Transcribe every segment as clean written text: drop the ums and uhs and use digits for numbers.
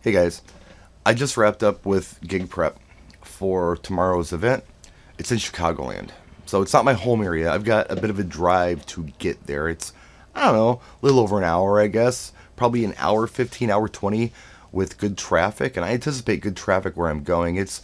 Hey guys, I just wrapped up with gig prep for tomorrow's event. It's in Chicagoland, so it's not my home area. I've got a bit of a drive to get there. It's, I don't know, a little over an hour, I guess. Probably an hour 15, hour 20 with good traffic, and I anticipate good traffic where I'm going. It's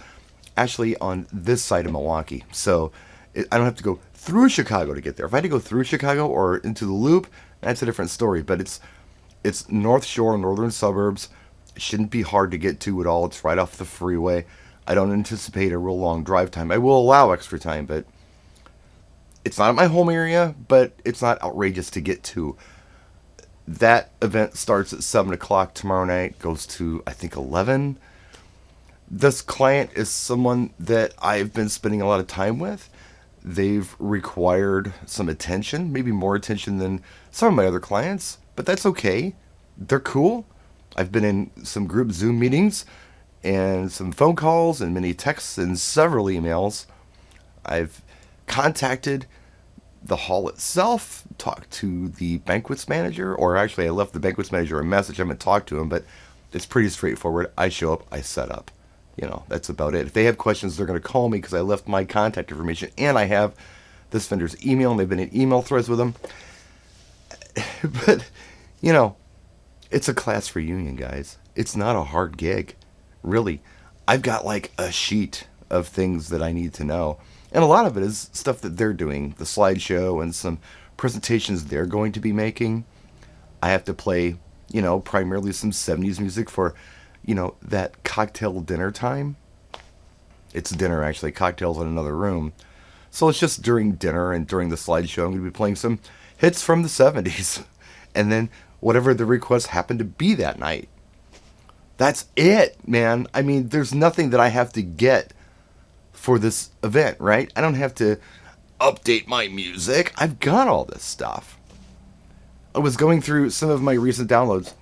actually on this side of Milwaukee, so I don't have to go through Chicago to get there. If I had to go through Chicago or into the loop, that's a different story, but it's North Shore, northern suburbs. It shouldn't be hard to get to at all. It's right off the freeway. I don't anticipate a real long drive time. I will allow extra time, but it's not my home area, but it's not outrageous to get to. That event starts at 7 o'clock tomorrow night, goes to, I think, 11. This client is someone that I've been spending a lot of time with. They've required some attention, maybe more attention than some of my other clients, but that's okay. They're cool. I've been in some group Zoom meetings and some phone calls and many texts and several emails. I've contacted the hall itself, talked to the banquets manager, or actually, I left the banquets manager a message. I haven't talked to him, but it's pretty straightforward. I show up, I set up. That's about it. If they have questions, they're going to call me because I left my contact information and I have this vendor's email and they've been in email threads with them. But, you know, it's a class reunion, guys. It's not a hard gig. Really. I've got like a sheet of things that I need to know. And a lot of it is stuff that they're doing, the slideshow and some presentations they're going to be making. I have to play, primarily some 70s music for, that cocktail dinner time. It's dinner, actually. Cocktails in another room. So it's just during dinner and during the slideshow, I'm going to be playing some hits from the 70s. And then whatever the requests happen to be that night. That's it, man. I mean, there's nothing that I have to get for this event, right? I don't have to update my music. I've got all this stuff. I was going through some of my recent downloads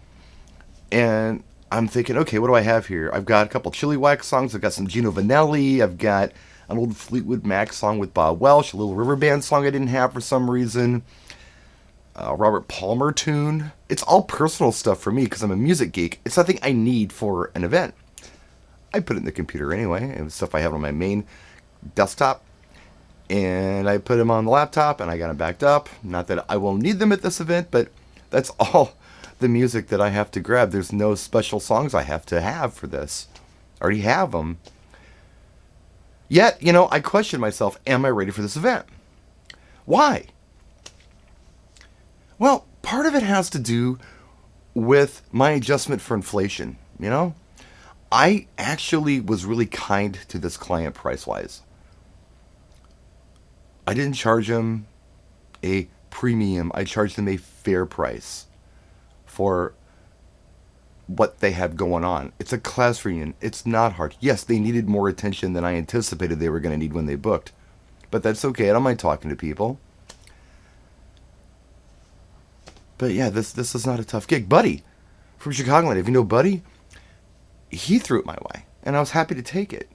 and I'm thinking, okay, what do I have here? I've got a couple Chili Wax songs. I've got some Gino Vanelli. I've got an old Fleetwood Mac song with Bob Welch, a little River Band song I didn't have for some reason, Robert Palmer tune. It's all personal stuff for me because I'm a music geek. It's nothing I need for an event. I put it in the computer anyway. It was stuff I have on my main desktop. And I put them on the laptop and I got them backed up. Not that I will need them at this event, but that's all the music that I have to grab. There's no special songs I have to have for this. I already have them. Yet, I question myself, am I ready for this event? Why? Well, part of it has to do with my adjustment for inflation. I actually was really kind to this client price wise. I didn't charge him a premium. I charged them a fair price for what they have going on. It's a class reunion. It's not hard. Yes, they needed more attention than I anticipated they were going to need when they booked. But that's okay. I don't mind talking to people. But yeah, this is not a tough gig. Buddy from Chicagoland, if you know Buddy, he threw it my way. And I was happy to take it.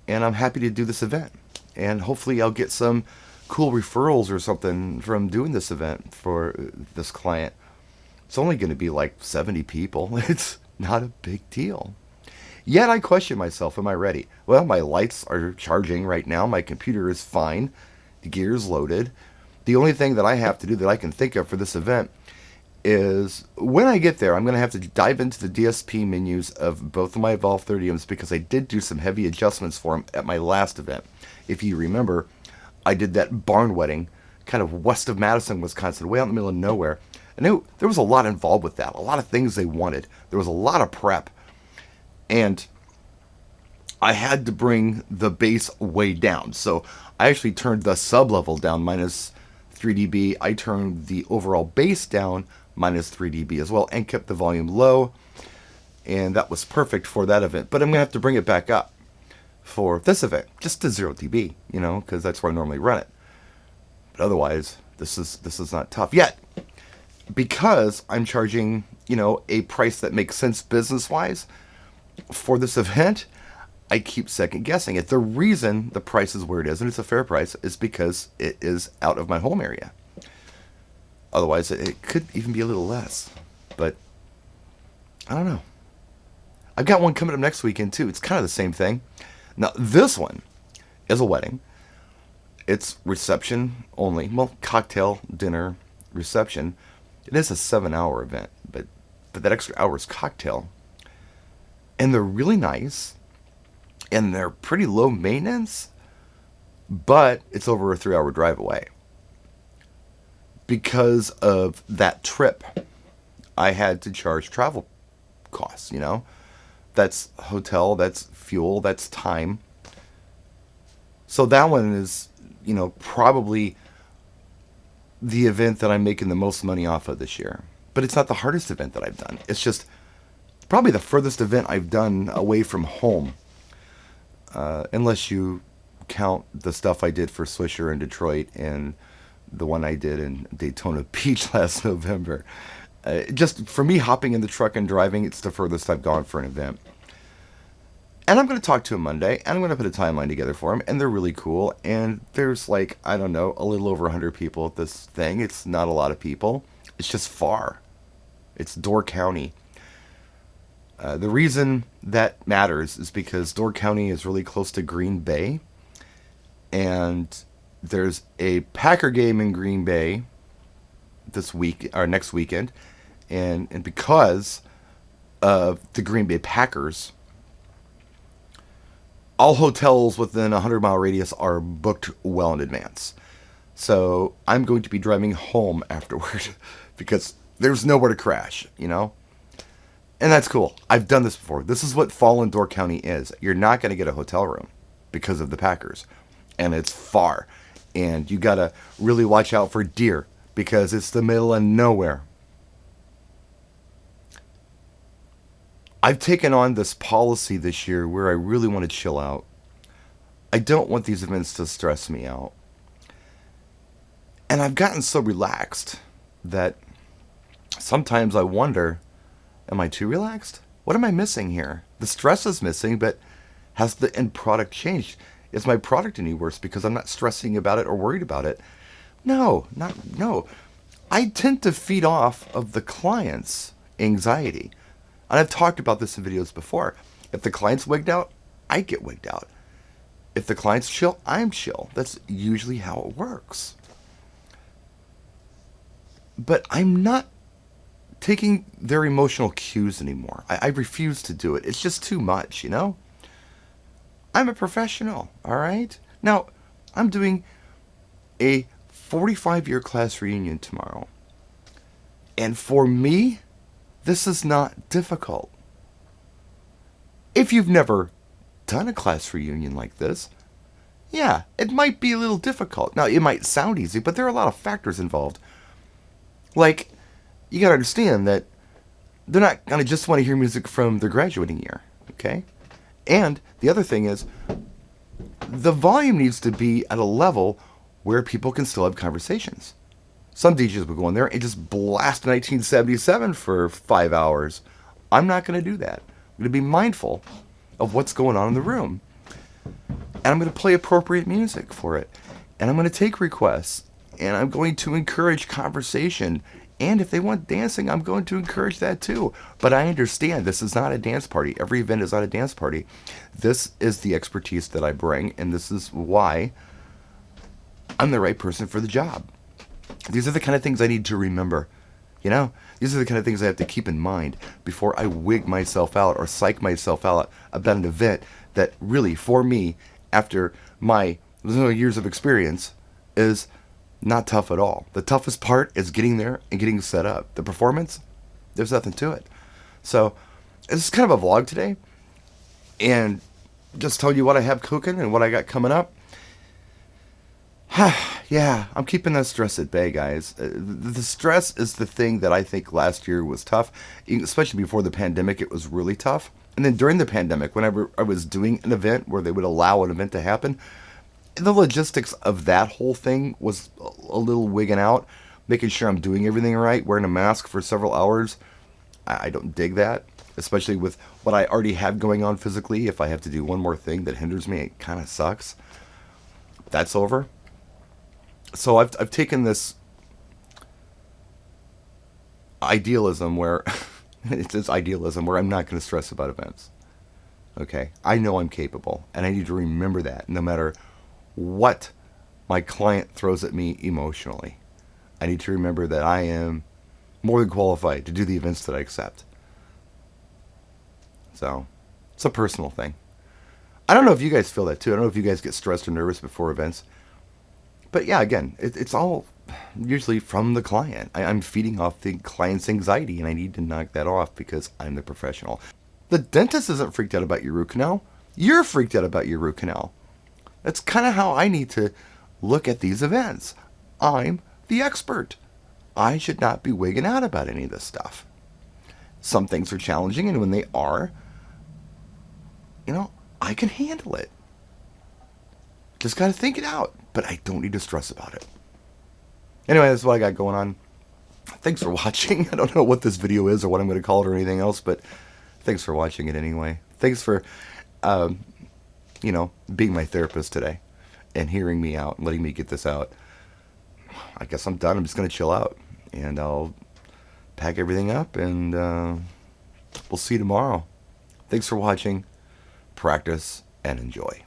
And I'm happy to do this event. And hopefully I'll get some cool referrals or something from doing this event for this client. It's only going to be like 70 people. It's not a big deal. Yet I question myself, am I ready? Well, my lights are charging right now. My computer is fine. The gear is loaded. The only thing that I have to do that I can think of for this event is when I get there, I'm going to have to dive into the DSP menus of both of my Evolve 30Ms because I did do some heavy adjustments for them at my last event. If you remember, I did that barn wedding kind of west of Madison, Wisconsin, way out in the middle of nowhere. And there was a lot involved with that, a lot of things they wanted. There was a lot of prep. And I had to bring the bass way down. So I actually turned the sub level down minus 3 dB. I turned the overall bass down minus 3 dB as well and kept the volume low. And that was perfect for that event. But I'm going to have to bring it back up for this event, just to 0 dB, because that's where I normally run it. But otherwise, this is not tough yet. Because I'm charging, a price that makes sense business-wise for this event, I keep second guessing it. The reason the price is where it is, and it's a fair price, is because it is out of my home area. Otherwise, it could even be a little less. But I don't know. I've got one coming up next weekend too. It's kind of the same thing. Now, this one is a wedding. It's reception only. Well, cocktail, dinner, reception. It is a 7-hour event, but that extra hour is cocktail. And they're really nice, and they're pretty low maintenance, but it's over a 3-hour drive away. Because of that trip, I had to charge travel costs, you know? That's hotel, that's fuel, that's time. So that one is, probably the event that I'm making the most money off of this year. But it's not the hardest event that I've done. It's just probably the furthest event I've done away from home. Unless you count the stuff I did for Swisher in Detroit and the one I did in Daytona Beach last November. Just for me, hopping in the truck and driving, it's the furthest I've gone for an event. And I'm going to talk to him Monday, and I'm going to put a timeline together for him, and they're really cool. And there's like, I don't know, a little over 100 people at this thing. It's not a lot of people. It's just far. It's Door County. The reason that matters is because Door County is really close to Green Bay, and there's a Packer game in Green Bay this week or next weekend, and because of the Green Bay Packers, all hotels within a 100-mile radius are booked well in advance. So I'm going to be driving home afterward because there's nowhere to crash, And that's cool. I've done this before. This is what fall in Door County is. You're not going to get a hotel room because of the Packers. And it's far. And you got to really watch out for deer because it's the middle of nowhere. I've taken on this policy this year where I really want to chill out. I don't want these events to stress me out. And I've gotten so relaxed that sometimes I wonder, am I too relaxed? What am I missing here? The stress is missing, but has the end product changed? Is my product any worse because I'm not stressing about it or worried about it? No. I tend to feed off of the client's anxiety. And I've talked about this in videos before. If the client's wigged out, I get wigged out. If the client's chill, I'm chill. That's usually how it works. But I'm not taking their emotional cues anymore. I refuse to do it. It's just too much, I'm a professional, all right? Now, I'm doing a 45-year class reunion tomorrow. And for me, this is not difficult. If you've never done a class reunion like this, yeah, it might be a little difficult. Now, it might sound easy, but there are a lot of factors involved. Like, you gotta understand that they're not gonna just want to hear music from their graduating year, okay? And the other thing is, the volume needs to be at a level where people can still have conversations. Some DJs will go in there and just blast 1977 for 5 hours. I'm not going to do that. I'm going to be mindful of what's going on in the room. And I'm going to play appropriate music for it. And I'm going to take requests. And I'm going to encourage conversation. And if they want dancing, I'm going to encourage that too. But I understand this is not a dance party. Every event is not a dance party. This is the expertise that I bring. And this is why I'm the right person for the job. These are the kind of things I need to remember. These are the kind of things I have to keep in mind before I wig myself out or psych myself out about an event that really, for me, after my years of experience, is not tough at all. The toughest part is getting there and getting set up. The performance, there's nothing to it. So, this is kind of a vlog today. And just tell you what I have cooking and what I got coming up. Yeah, I'm keeping that stress at bay, guys. The stress is the thing that I think last year was tough, especially before the pandemic. It was really tough. And then during the pandemic, whenever I was doing an event where they would allow an event to happen, the logistics of that whole thing was a little wigging out, making sure I'm doing everything right, wearing a mask for several hours. I don't dig that, especially with what I already have going on physically. If I have to do one more thing that hinders me, it kind of sucks. That's over. So I've taken this idealism where It's idealism where I'm not going to stress about events. Okay? I know I'm capable, and I need to remember that no matter what my client throws at me emotionally. I need to remember that I am more than qualified to do the events that I accept. So, it's a personal thing. I don't know if you guys feel that too. I don't know if you guys get stressed or nervous before events. But yeah, again, it's all usually from the client. I'm feeding off the client's anxiety, and I need to knock that off because I'm the professional. The dentist isn't freaked out about your root canal. You're freaked out about your root canal. That's kind of how I need to look at these events. I'm the expert. I should not be wigging out about any of this stuff. Some things are challenging, and when they are, I can handle it. Just got to think it out, but I don't need to stress about it. Anyway, that's what I got going on. Thanks for watching. I don't know what this video is or what I'm going to call it or anything else, but thanks for watching it anyway. Thanks for, being my therapist today and hearing me out and letting me get this out. I guess I'm done. I'm just going to chill out, and I'll pack everything up, and we'll see you tomorrow. Thanks for watching. Practice and enjoy.